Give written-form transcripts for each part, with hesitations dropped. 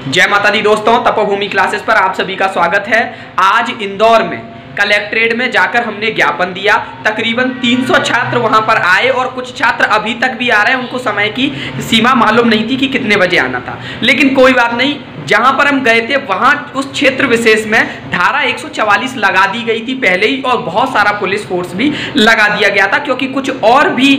जय माता दी दोस्तों, तपोभूमि क्लासेस पर आप सभी का स्वागत है। आज इंदौर में कलेक्ट्रेट में जाकर हमने ज्ञापन दिया। तकरीबन 300 छात्र वहां पर आए और कुछ छात्र अभी तक भी आ रहे हैं। उनको समय की सीमा मालूम नहीं थी कि कितने बजे आना था, लेकिन कोई बात नहीं। जहां पर हम गए थे वहां उस क्षेत्र विशेष में धारा 144 लगा दी गई थी पहले ही, और बहुत सारा पुलिस फोर्स भी लगा दिया गया था, क्योंकि कुछ और भी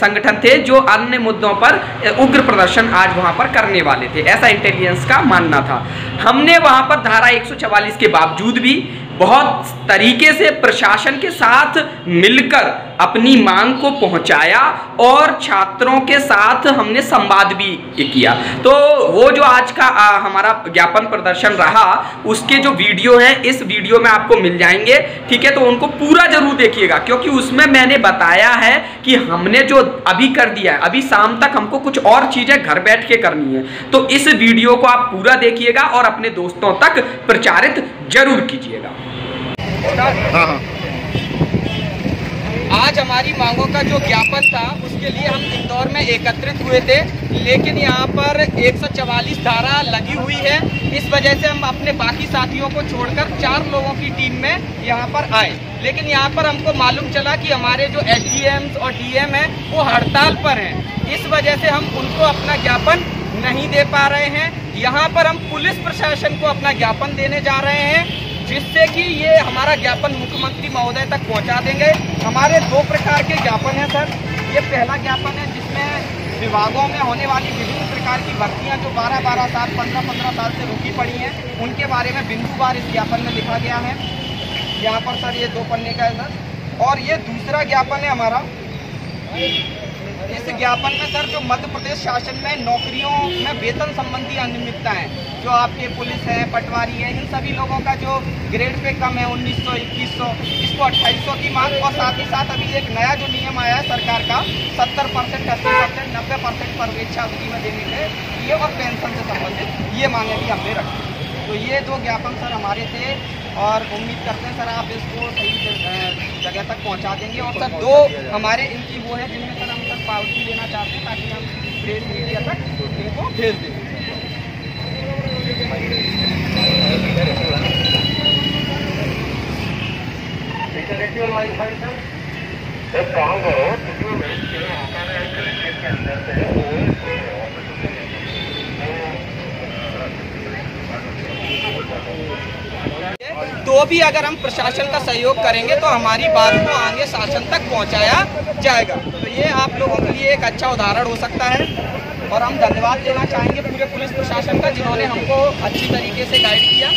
संगठन थे जो अन्य मुद्दों पर उग्र प्रदर्शन आज वहां पर करने वाले थे, ऐसा इंटेलिजेंस का मानना था। हमने वहां पर धारा 144 के बावजूद भी बहुत तरीके से प्रशासन के साथ मिलकर अपनी मांग को पहुंचाया और छात्रों के साथ हमने संवाद भी किया। तो वो जो आज का हमारा ज्ञापन प्रदर्शन रहा, उसके जो वीडियो हैं इस वीडियो में आपको मिल जाएंगे, ठीक है। तो उनको पूरा जरूर देखिएगा, क्योंकि उसमें मैंने बताया है कि हमने जो अभी कर दिया है, अभी शाम तक हमको कुछ और चीजें घर बैठ के करनी है। तो इस वीडियो को आप पूरा देखिएगा और अपने दोस्तों तक प्रचारित जरूर कीजिएगा। हाँ। आज हमारी मांगों का जो ज्ञापन था उसके लिए हम इंदौर में एकत्रित हुए थे, लेकिन यहाँ पर 144 धारा लगी हुई है। इस वजह से हम अपने बाकी साथियों को छोड़कर 4 लोगों की टीम में यहाँ पर आए। लेकिन यहाँ पर हमको मालूम चला कि हमारे जो एसडीएम और डीएम हैं वो हड़ताल पर हैं। इस वजह से हम उनको अपना ज्ञापन नहीं दे पा रहे हैं। यहाँ पर हम पुलिस प्रशासन को अपना ज्ञापन देने जा रहे हैं, जिससे कि ये हमारा ज्ञापन मुख्यमंत्री महोदय तक पहुंचा देंगे। हमारे 2 प्रकार के ज्ञापन हैं सर। ये पहला ज्ञापन है जिसमें विभागों में होने वाली विभिन्न प्रकार की भर्तियां जो 12-12 साल 15-15 साल से रुकी पड़ी हैं, उनके बारे में बिंदुवार इस ज्ञापन में लिखा गया है। यहाँ पर सर ये 2 पन्ने का है सर। और ये दूसरा ज्ञापन है हमारा। इस ज्ञापन में सर जो मध्य प्रदेश शासन में नौकरियों में वेतन संबंधी अनियमितताएं, जो आपके पुलिस है, पटवारी है, इन सभी लोगों का जो ग्रेड पे कम है 1900, 2100, इसको 2800 की मांग, और साथ ही साथ अभी एक नया जो नियम आया है सरकार का 70%, 80%, 90% पर्यवेक्षण अवधि में देने के, ये और पेंशन से संबंधित ये मांगे भी हमने रखी। तो ये 2 ज्ञापन सर हमारे थे, और उम्मीद करते हैं सर आप इसको सही जगह तक पहुंचा देंगे। और सर 2 हमारे इनकी वो है जिनमें सर हम तक पावती लेना चाहते हैं, ताकि हम प्रेस मीडिया तक इनको भेज दें। एक काम करो, तो भी अगर हम प्रशासन का सहयोग करेंगे तो हमारी बात को आगे शासन तक पहुंचाया जाएगा। तो ये आप लोगों के लिए एक अच्छा उदाहरण हो सकता है, और हम धन्यवाद देना चाहेंगे पूरे पुलिस प्रशासन का, जिन्होंने हमको अच्छी तरीके से गाइड किया।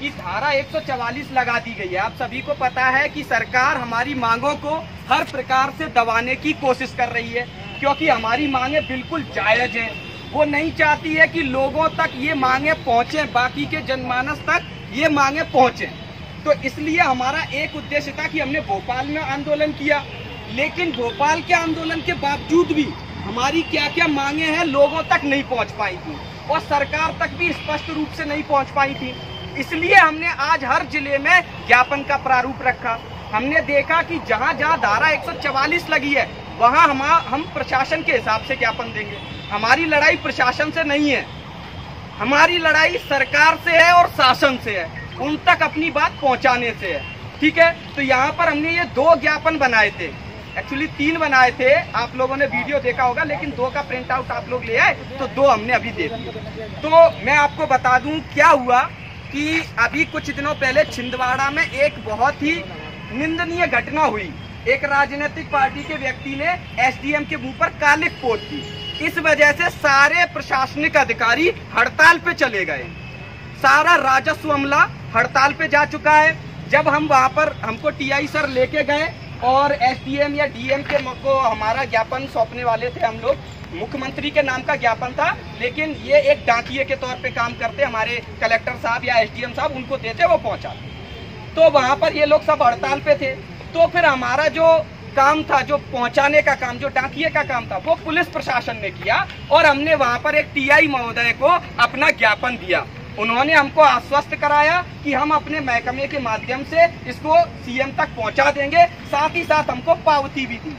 कि धारा 144 लगा दी गई है। आप सभी को पता है कि सरकार हमारी मांगों को हर प्रकार से दबाने की कोशिश कर रही है, क्योंकि हमारी मांगे बिल्कुल जायज हैं। वो नहीं चाहती है कि लोगों तक ये मांगे पहुंचे, बाकी के जनमानस तक ये मांगे पहुंचे। तो इसलिए हमारा एक उद्देश्य था कि हमने भोपाल में आंदोलन किया, लेकिन भोपाल के आंदोलन के बावजूद भी हमारी क्या क्या मांगे हैं लोगों तक नहीं पहुंच पाई थी, और सरकार तक भी स्पष्ट रूप से नहीं पहुंच पाई थी। इसलिए हमने आज हर जिले में ज्ञापन का प्रारूप रखा। हमने देखा कि जहां जहां धारा 144 लगी है वहां हम प्रशासन के हिसाब से ज्ञापन देंगे। हमारी लड़ाई प्रशासन से नहीं है, हमारी लड़ाई सरकार से है और शासन से है, उन तक अपनी बात पहुंचाने से है, ठीक है। तो यहाँ पर हमने ये 2 ज्ञापन बनाए थे, एक्चुअली 3 बनाए थे। आप लोगों ने वीडियो देखा होगा, लेकिन 2 का प्रिंट आउट आप लोग ले आए, तो 2 हमने अभी दे दिए। तो मैं आपको बता दूं क्या हुआ कि अभी कुछ दिनों पहले छिंदवाड़ा में एक बहुत ही निंदनीय घटना हुई। एक राजनीतिक पार्टी के व्यक्ति ने एसडीएम के मुंह पर कालिक पोत दी। इस वजह से सारे प्रशासनिक अधिकारी हड़ताल पे चले गए। सारा राजस्व अमला हड़ताल पे जा चुका है। जब हम वहां पर, हमको टीआई सर लेके गए और एसडीएम या डीएम के को हमारा ज्ञापन सौंपने वाले थे हम लोग। मुख्यमंत्री के नाम का ज्ञापन था, लेकिन ये एक डाकिये के तौर पे काम करते हमारे कलेक्टर साहब या एसडीएम साहब, उनको देते वो पहुंचाते। तो वहां पर ये लोग सब हड़ताल पे थे। तो फिर हमारा जो काम था, जो पहुंचाने का काम, जो डाकिये का काम था, वो पुलिस प्रशासन ने किया, और हमने वहां पर एक टीआई महोदय को अपना ज्ञापन दिया। उन्होंने हमको आश्वस्त कराया कि हम अपने महकमे के माध्यम से इसको सीएम तक पहुंचा देंगे, साथ ही साथ हमको पावती भी दी।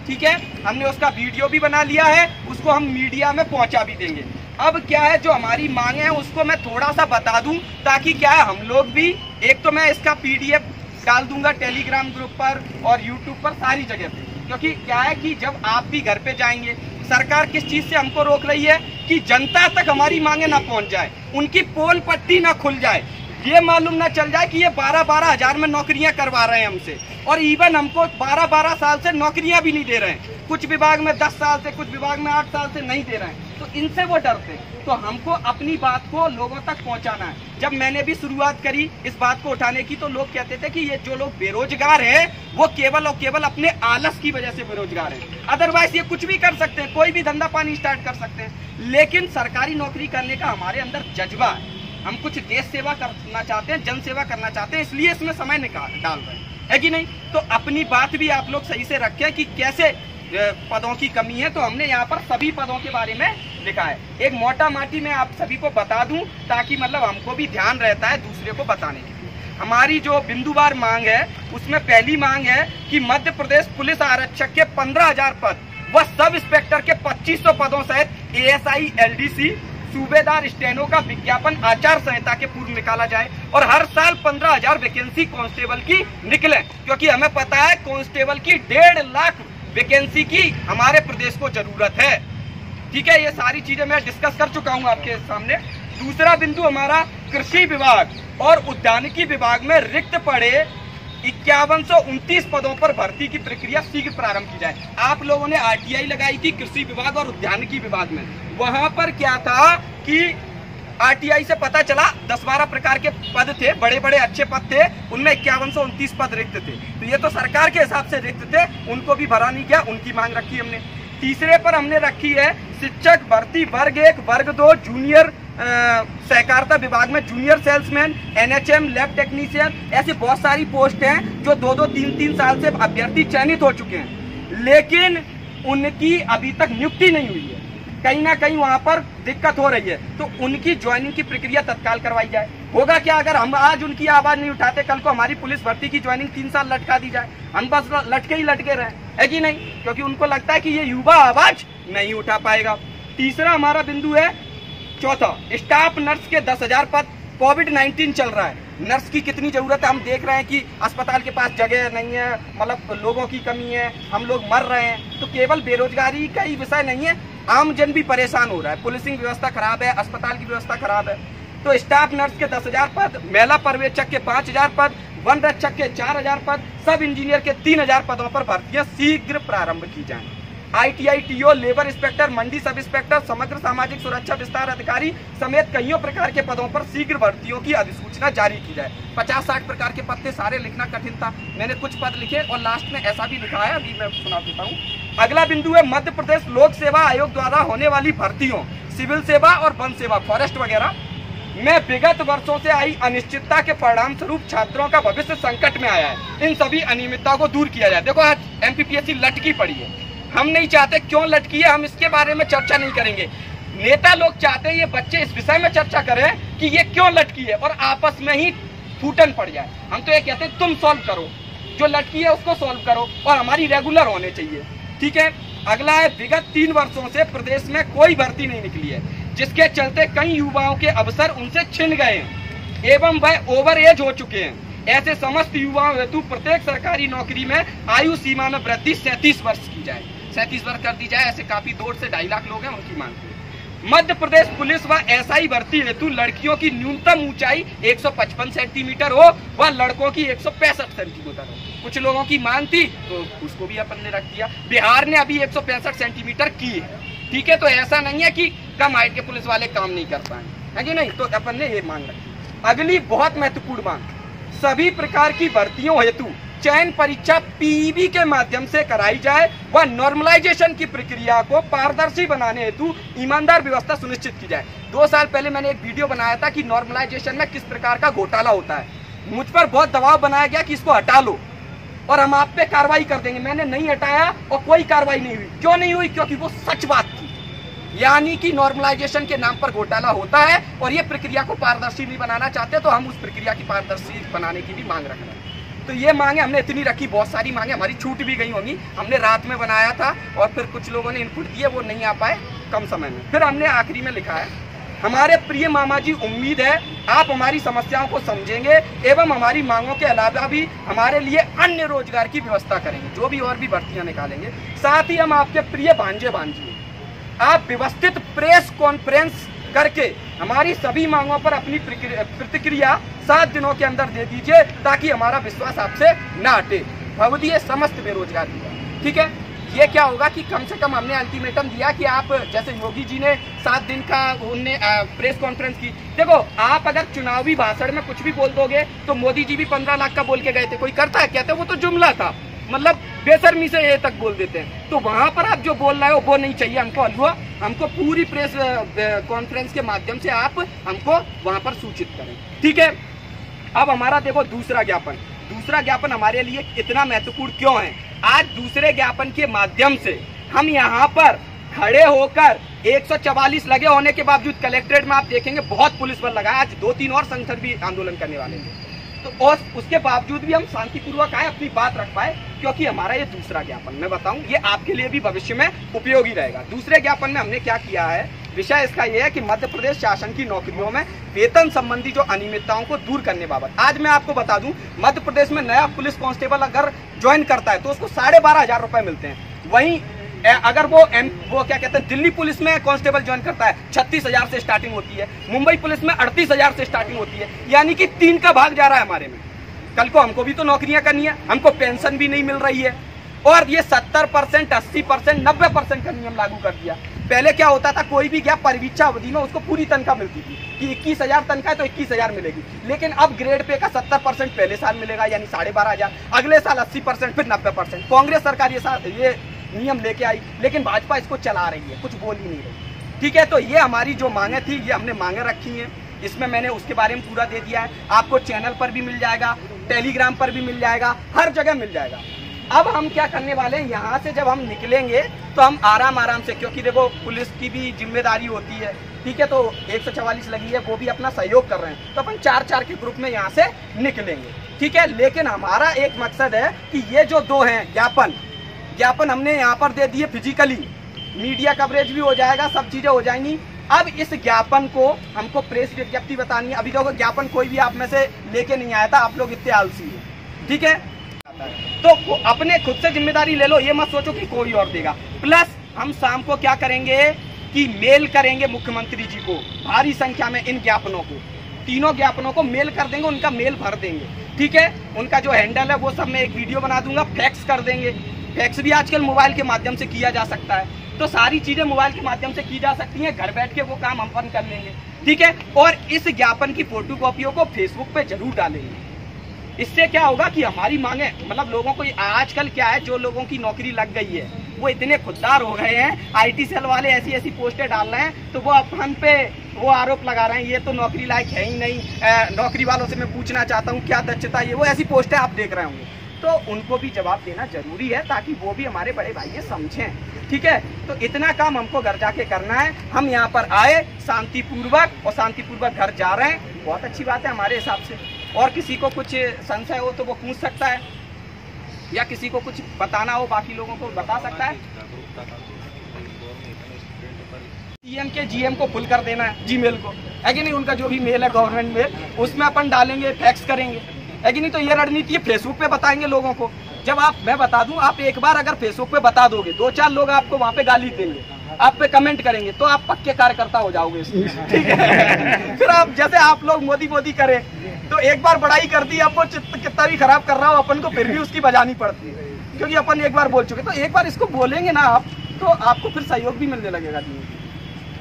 ठीक है, हमने उसका वीडियो भी बना लिया है, उसको हम मीडिया में पहुंचा भी देंगे। अब क्या है, जो हमारी मांगे हैं उसको मैं थोड़ा सा बता दूं, ताकि क्या है हम लोग भी, एक तो मैं इसका PDF डाल दूंगा टेलीग्राम ग्रुप पर और यूट्यूब पर सारी जगह पे, क्योंकि क्या है कि जब आप भी घर पे जाएंगे, सरकार किस चीज से हमको रोक रही है कि जनता तक हमारी मांगे ना पहुंच जाए, उनकी पोल पट्टी ना खुल जाए, ये मालूम ना चल जाए कि ये 12-12 हजार में नौकरियां करवा रहे हैं हमसे, और इवन हमको 12-12 साल से नौकरियां भी नहीं दे रहे हैं, कुछ विभाग में 10 साल से, कुछ विभाग में 8 साल से नहीं दे रहे हैं, तो इनसे वो डरते हैं। तो हमको अपनी बात को लोगों तक पहुंचाना है। जब मैंने भी शुरुआत करी इस बात को उठाने की, तो लोग कहते थे कि ये जो लोग बेरोजगार हैं वो केवल और केवल अपने आलस की वजह से बेरोजगार हैं, अदरवाइज ये कुछ भी कर सकते हैं, कोई भी धंधा पानी स्टार्ट कर सकते हैं। लेकिन सरकारी नौकरी करने का हमारे अंदर जज्बा है, हम कुछ देश सेवा करना चाहते हैं, जन सेवा करना चाहते हैं, इसलिए इसमें समय निकाल डाल रहे हैं, है कि नहीं। तो अपनी बात भी आप लोग सही से रखें कि कैसे पदों की कमी है, तो हमने यहाँ पर सभी पदों के बारे में लिखा है। एक मोटा माटी में आप सभी को बता दूं, ताकि मतलब हमको भी ध्यान रहता है दूसरे को बताने के लिए। हमारी जो बिंदुवार मांग है, उसमें पहली मांग है कि मध्य प्रदेश पुलिस आरक्षक के 15,000 पद व सब इंस्पेक्टर के 2500 पदों सहित ASI LDC सूबेदार स्टेनो का विज्ञापन आचार संहिता के पूर्व निकाला जाए, और हर साल 15,000 वैकेंसी कांस्टेबल की निकले, क्योंकि हमें पता है कांस्टेबल की 1.5 लाख वैकेंसी की हमारे प्रदेश को जरूरत है। ठीक है, ये सारी चीजें मैं डिस्कस कर चुका हूं आपके सामने। दूसरा बिंदु हमारा कृषि विभाग और उद्यानिकी विभाग में रिक्त पड़े 5129 पदों पर भर्ती की प्रक्रिया शीघ्र प्रारंभ की जाए। आप लोगों ने RTI लगाई थी कृषि विभाग और उद्यानिकी विभाग में, वहां पर क्या था कि RTI से पता चला 10-12 प्रकार के पद थे, बड़े बड़े अच्छे पद थे, उनमें 5129 पद रिक्त थे। तो ये तो सरकार के हिसाब से रिक्त थे, उनको भी भरा नहीं गया, उनकी मांग रखी हमने। तीसरे पर हमने रखी है शिक्षक भर्ती वर्ग 1 वर्ग 2 जूनियर सहकारिता विभाग में junior salesman, NHM lab technician, ऐसी बहुत सारी पोस्ट हैं जो 2-2, 3-3 साल से अभ्यर्थी चयनित हो चुके हैं, लेकिन उनकी अभी तक नियुक्ति नहीं हुई है, कहीं ना कहीं वहां पर दिक्कत हो रही है। तो उनकी ज्वाइनिंग की प्रक्रिया तत्काल करवाई जाए। होगा क्या, अगर हम आज उनकी आवाज नहीं उठाते, कल को हमारी पुलिस भर्ती की ज्वाइनिंग 3 साल लटका दी जाए, हम बस लटके ही लटके रहे, है कि नहीं, क्योंकि उनको लगता है कि ये युवा आवाज नहीं उठा पाएगा। तीसरा हमारा बिंदु है, चौथा, स्टाफ नर्स के 10,000 पद। कोविड-19 चल रहा है, नर्स की कितनी जरूरत है, हम देख रहे हैं कि अस्पताल के पास जगह नहीं है, मतलब लोगों की कमी है, हम लोग मर रहे हैं। तो केवल बेरोजगारी का ही विषय नहीं है, आम जन भी परेशान हो रहा है, पुलिसिंग व्यवस्था खराब है, अस्पताल की व्यवस्था खराब है। तो स्टाफ नर्स के 10,000 पद, महिला पर्यवेक्षक के 5,000 पद, वन रक्षक के 4,000 पद, सब इंजीनियर के 3,000 पदों पर भर्तियां शीघ्र प्रारंभ की जाएं। ITI TO, labour inspector, Mandi sub inspector, समग्र सामाजिक सुरक्षा विस्तार अधिकारी समेत कईयों प्रकार के पदों पर शीघ्र भर्तियों की अधिसूचना जारी की जाए। 50-60 प्रकार के पद थे, सारे लिखना कठिन था, मैंने कुछ पद लिखे और लास्ट में ऐसा भी लिखा है, अभी मैं सुना देता हूँ। अगला बिंदु है मध्य प्रदेश लोक सेवा आयोग द्वारा होने वाली भर्तियों, सिविल सेवा और वन सेवा, फॉरेस्ट वगैरह में विगत वर्षों से आई अनिश्चितता के परिणाम स्वरूप छात्रों का भविष्य संकट में आया है, इन सभी अनियमितताओं को दूर किया जाए। देखो आज MPPSC लटकी पड़ी है, हम नहीं चाहते, क्यों लटकी है हम इसके बारे में चर्चा नहीं करेंगे। नेता लोग चाहते हैं ये बच्चे इस विषय में चर्चा करें कि ये क्यों लटकी है और आपस में ही फूटन पड़ जाए। हम तो ये कहते हैं तुम सॉल्व करो, जो लटकी है उसको सॉल्व करो, और हमारी रेगुलर होने चाहिए। ठीक है, अगला है विगत 3 वर्षों से प्रदेश में कोई भर्ती नहीं निकली है, जिसके चलते कई युवाओं के अवसर उनसे छिन गए हैं एवं वह ओवर एज हो चुके हैं। ऐसे समस्त युवाओं हेतु प्रत्येक सरकारी नौकरी में आयु सीमा में वृद्धि 37 वर्ष की जाए, 37 वर्ष कर दी जाए। ऐसे काफी 2 से 2.5 लाख लोग हैं, उनकी मांग है। मध्य प्रदेश पुलिस व SI भर्ती हेतु लड़कियों की न्यूनतम ऊंचाई 155 सेंटीमीटर हो व लड़कों की 165 सेंटीमीटर हो। कुछ लोगों की मांग थी तो उसको भी अपन ने रख दिया। बिहार ने अभी 165 सेंटीमीटर की है, ठीक है, तो ऐसा नहीं है कि कम हाइट के पुलिस वाले काम नहीं कर पाए, है कि नहीं, तो अपन ने ये मांग रखी। अगली बहुत महत्वपूर्ण मांग, सभी प्रकार की भर्तियों हेतु चयन परीक्षा PEB के माध्यम से कराई जाए व नॉर्मलाइजेशन की प्रक्रिया को पारदर्शी बनाने हेतु ईमानदार व्यवस्था सुनिश्चित की जाए। 2 साल पहले मैंने एक वीडियो बनाया था कि नॉर्मलाइजेशन में किस प्रकार का घोटाला होता है। मुझ पर बहुत दबाव बनाया गया कि इसको हटा लो और हम आप पे कार्रवाई कर देंगे। मैंने नहीं हटाया और कोई कार्रवाई नहीं हुई। क्यों नहीं हुई? क्योंकि वो सच बात थी, यानी कि नॉर्मलाइजेशन के नाम पर घोटाला होता है और ये प्रक्रिया को पारदर्शी नहीं बनाना चाहते, तो हम उस प्रक्रिया की पारदर्शी बनाने की भी मांग रख रहे हैं। तो ये मांगे हमने इतनी रखी, बहुत सारी मांगे हमारी छूट भी गई होंगी, हमने रात में बनाया था और फिर कुछ लोगों ने इनपुट दिए, वो नहीं आ पाए कम समय में। फिर हमने आखिरी में लिखा है, हमारे प्रिय मामा जी, उम्मीद है आप हमारी समस्याओं को समझेंगे एवं हमारी मांगों के अलावा भी हमारे लिए अन्य रोजगार की व्यवस्था करेंगे, जो भी और भी भर्तियां निकालेंगे। साथ ही हम आपके प्रिय भांजे भांजी, आप व्यवस्थित प्रेस कॉन्फ्रेंस करके हमारी सभी मांगों पर अपनी प्रतिक्रिया 7 दिनों के अंदर दे दीजिए, ताकि हमारा विश्वास आपसे न हटे। भवदीय समस्त बेरोजगार, ठीक है। ये क्या होगा कि कम से कम हमने अल्टीमेटम दिया कि आप, जैसे योगी जी ने 7 दिन का उनने प्रेस कॉन्फ्रेंस की। देखो, आप अगर चुनावी भाषण में कुछ भी बोल दोगे तो मोदी जी भी 15 लाख का बोल के गए थे, कोई करता है? कहते वो तो जुमला था, मतलब बेशर्मी से ये तक बोल देते हैं। तो वहां पर आप जो बोल रहे हो वो नहीं चाहिए हमको हलवा, हमको पूरी प्रेस कॉन्फ्रेंस के माध्यम से आप हमको वहां पर सूचित करें, ठीक है। अब हमारा देखो दूसरा ज्ञापन हमारे लिए इतना महत्वपूर्ण क्यों है? आज दूसरे ज्ञापन के माध्यम से हम यहाँ पर खड़े होकर 144 लगे होने के बावजूद कलेक्ट्रेट में आप देखेंगे बहुत पुलिस बल लगा है। आज 2-3 और संगठन भी आंदोलन करने वाले थे, तो और उसके बावजूद भी हम शांतिपूर्वक आए, अपनी बात रख पाए, क्योंकि हमारा ये दूसरा ज्ञापन, मैं बताऊं, ये आपके लिए भी भविष्य में उपयोगी रहेगा। दूसरे ज्ञापन में हमने क्या किया है, विषय इसका यह है कि मध्य प्रदेश शासन की नौकरियों में वेतन संबंधी जो अनियमितताओं को दूर करने बाबत। आज मैं आपको बता दूं, मध्य प्रदेश में नया पुलिस कांस्टेबल अगर ज्वाइन करता है तो उसको 12,500 रुपए मिलते हैं। वहीं अगर वो क्या कहते हैं, दिल्ली पुलिस में कांस्टेबल ज्वाइन करता है 36,000 से स्टार्टिंग होती है, मुंबई पुलिस में 38,000 से स्टार्टिंग होती है, यानी कि 3 का भाग जा रहा है हमारे में। कल को हमको भी तो नौकरियां करनी है, हमको पेंशन भी नहीं मिल रही है, और ये 70%, 80%, 90% का नियम लागू कर दिया। पहले क्या होता था, कोई भी गया परिवीक्षा अवधि में उसको पूरी तनख्वाह मिलती थी कि 21,000 तनख्वाह है तो 21,000 मिलेगी, लेकिन अब ग्रेड पे का 70% पहले साल मिलेगा, यानी 12,500, अगले साल 80%, फिर 90%। कांग्रेस सरकार ये नियम लेके आई, लेकिन भाजपा इसको चला रही है, कुछ बोल ही नहीं रही, ठीक है। तो ये हमारी जो मांगे थी, ये हमने मांगे रखी हैं, इसमें मैंने उसके बारे में पूरा दे दिया है। आपको चैनल पर भी मिल जाएगा, टेलीग्राम पर भी मिल जाएगा, हर जगह मिल जाएगा। अब हम क्या करने वाले हैं, यहाँ से जब हम निकलेंगे तो हम आराम से, क्योंकि देखो पुलिस की भी जिम्मेदारी होती है, ठीक है, तो 144 लगी है, वो भी अपना सहयोग कर रहे हैं, तो अपन 4-4 के ग्रुप में यहाँ से निकलेंगे, ठीक है। लेकिन हमारा एक मकसद है कि ये जो 2 हैं ज्ञापन हमने यहाँ पर दे दिए, फिजिकली मीडिया कवरेज भी हो जाएगा, सब चीजें हो जाएंगी। अब इस ज्ञापन को हमको प्रेस विज्ञप्ति बतानी है। अभी देखो ज्ञापन कोई भी आप में से लेके नहीं आया था, आप लोग इतने आलसी हैं, ठीक है। तो अपने खुद से जिम्मेदारी ले लो, ये मत सोचो कि कोई और देगा। प्लस हम शाम को क्या करेंगे कि मेल करेंगे मुख्यमंत्री जी को, भारी संख्या में इन ज्ञापनों को, 3 ज्ञापनों को मेल कर देंगे, उनका मेल भर देंगे, ठीक है। उनका जो हैंडल है वो सब मैं एक वीडियो बना दूंगा, फैक्स कर देंगे। फैक्स भी आजकल मोबाइल के माध्यम से किया जा सकता है, तो सारी चीजें मोबाइल के माध्यम से की जा सकती हैं, घर बैठ के वो काम हम अपन कर लेंगे, ठीक है। और इस ज्ञापन की फोटोकॉपियों को फेसबुक पे जरूर डालेंगे। इससे क्या होगा कि हमारी मांगे, मतलब लोगों को आजकल क्या है, जो लोगों की नौकरी लग गई है वो इतने खुददार हो गए हैं, आईटी सेल वाले ऐसी पोस्टें डाल रहे हैं, तो वो अपन पे वो आरोप लगा रहे हैं ये तो नौकरी लायक है ही नहीं। नौकरी वालों से मैं पूछना चाहता हूँ क्या दक्षता है, वो ऐसी पोस्टें आप देख रहे होंगे, तो उनको भी जवाब देना जरूरी है, ताकि वो भी हमारे बड़े भाई समझें, ठीक है। तो इतना काम हमको घर जाके करना है। हम यहाँ पर आए शांतिपूर्वक, और शांतिपूर्वक घर जा रहे हैं, बहुत अच्छी बात है हमारे हिसाब से। और किसी को कुछ संशय हो तो वो पूछ सकता है, या किसी को कुछ बताना हो बाकी लोगों को बता सकता है। सीएम के जीएम को फुल कर देना है, जीमेल को, है कि नहीं, उनका जो भी मेल है गवर्नमेंट मेल, उसमें अपन डालेंगे, फैक्स करेंगे, है कि नहीं। तो ये रणनीति फेसबुक पे बताएंगे लोगों को। जब मैं बता दूं, आप एक बार अगर फेसबुक पे बता दोगे, 2-4 लोग आपको वहां पे गाली देंगे, आप पे कमेंट करेंगे, तो आप पक्के कार्यकर्ता हो जाओगे, ठीक है। फिर आप जैसे आप लोग मोदी करें, तो एक बार बड़ाई कर दी, अब वो चित्त कितना भी खराब कर रहा हो अपन को, फिर भी उसकी बजानी पड़ती है, क्योंकि अपन एक बार बोल चुके। तो एक बार इसको बोलेंगे ना आप, तो आपको फिर सहयोग भी मिलने लगेगा जी।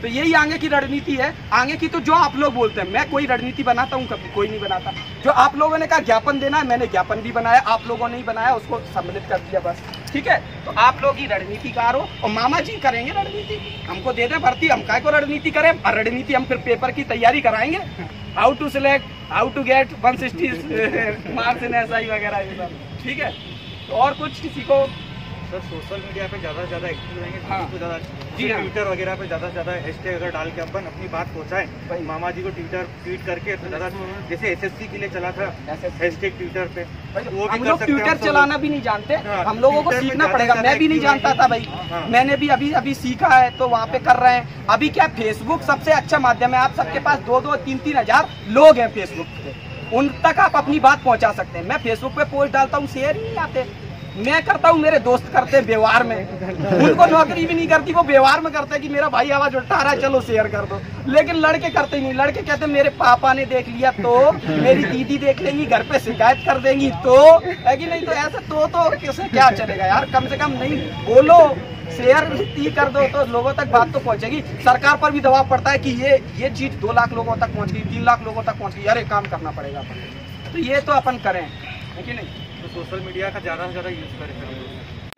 तो यही आगे की रणनीति है। आगे की तो जो आप लोग बोलते हैं, मैं कोई रणनीति बनाता हूँ कभी, कोई नहीं बनाता। जो आप लोगों ने कहा ज्ञापन देना है, मैंने ज्ञापन भी बनाया, आप लोगों ने ही बनाया, उसको सम्मिलित कर दिया, बस, ठीक है। तो आप लोग ही रणनीतिकार हो, और मामा जी करेंगे रणनीति, हमको दे दें भर्ती, हम काय को रणनीति करें। और रणनीति हम फिर पेपर की तैयारी कराएंगे, how to select, how to get 160 marks in SI वगैरह, ये सब, ठीक है। तो और कुछ किसी को सर सोशल मीडिया पे ज़्यादा से ज़्यादा एक्टिव रहेंगे, हाँ। तो ज़्यादा जी हाँ। ट्विटर वगैरह पे ज़्यादा से ज़्यादा हैशटैग अगर डाल के अपन अपनी बात पहुँचाएं, मामा जी को ट्विट करके, तो ज़्यादा, जैसे एसएससी के लिए चला था हैशटैग ट्विटर पे, वो भी हम कर लोग सकते हैं, ट्विटर हम सब चलाना भी नहीं जानते, हाँ, हम लोगों को ट्विटर में सीखना ज़्यादा पड़ेगा। से मैं भी नहीं ज़्यादा जानता था भाई, हाँ। मैंने भी अभी सीखा है तो वहाँ पे कर रहे हैं। अभी क्या फेसबुक सबसे अच्छा माध्यम है, आप सबके पास 2-2, 3-3 हजार लोग हैं फेसबुक पे, उन तक आप अपनी बात पहुँचा सकते हैं। मैं फेसबुक पे पोस्ट डालता हूँ, शेयर ही नहीं आते। मैं करता हूँ, मेरे दोस्त करते हैं व्यवहार में, उनको नौकरी भी नहीं करती, वो व्यवहार में करते हैं कि मेरा भाई आवाज उठा रहा है चलो शेयर कर दो। लेकिन लड़के करते ही नहीं, लड़के कहते हैं मेरे पापा ने देख लिया तो, मेरी दीदी देख लेंगी, घर पे शिकायत कर देंगी तो, है कि नहीं? तो ऐसे तो किसे क्या चलेगा यार, कम से कम नहीं बोलो, शेयर ही कर दो तो लोगों तक बात तो पहुंचेगी। सरकार पर भी दबाव पड़ता है कि ये चीज 2 लाख लोगों तक पहुंच गई, 3 लाख लोगों तक पहुंच गई, अरे काम करना पड़ेगा अपन, तो ये तो अपन करें, है कि नहीं? तो सोशल मीडिया का ज़्यादा से ज़्यादा यूज़ करें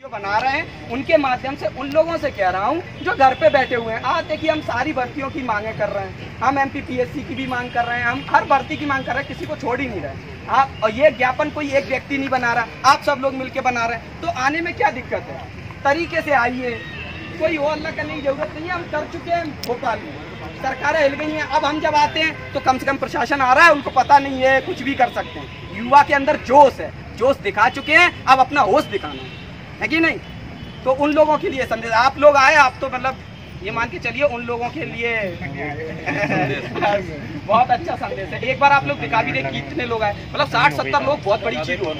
जो बना रहे हैं उनके माध्यम से उन लोगों से कह रहा हूं जो घर पे बैठे हुए हैं। आज देखिए हम सारी भर्तियों की मांगे कर रहे हैं, हम MPPSC की भी मांग कर रहे हैं, हम हर भर्ती की मांग कर रहे हैं, किसी को छोड़ ही नहीं रहे आप। और ये ज्ञापन कोई एक व्यक्ति नहीं बना रहा, आप सब लोग मिलकर बना रहे हैं, तो आने में क्या दिक्कत है? तरीके से आइए, कोई और अल्लाह करने की जरूरत नहीं है। हम कर चुके हैं भोपाल में, सरकारें हिल गई हैं, अब हम जब आते हैं तो कम से कम प्रशासन आ रहा है, उनको पता नहीं है, कुछ भी कर सकते हैं। युवा के अंदर जोश है, जोश दिखा चुके हैं, अब अपना होश दिखाना है कि नहीं? तो उन लोगों के लिए संदेश, आप लोग आए, आप तो मतलब ये मान के चलिए उन लोगों के लिए बहुत अच्छा संदेश है। एक बार आप लोग दिखा भी दें कितने लोग आए, मतलब 60-70 लोग बहुत बड़ी चीज हो।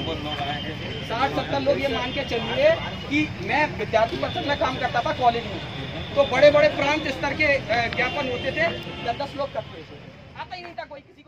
60-70 लोग, ये मान के चलिए कि मैं विद्यार्थी परिषद में काम करता था कॉलेज में, तो बड़े बड़े प्रांत स्तर के ज्ञापन होते थे, 10-10 लोग करते थे, आता ही नहीं था कोई, किसी को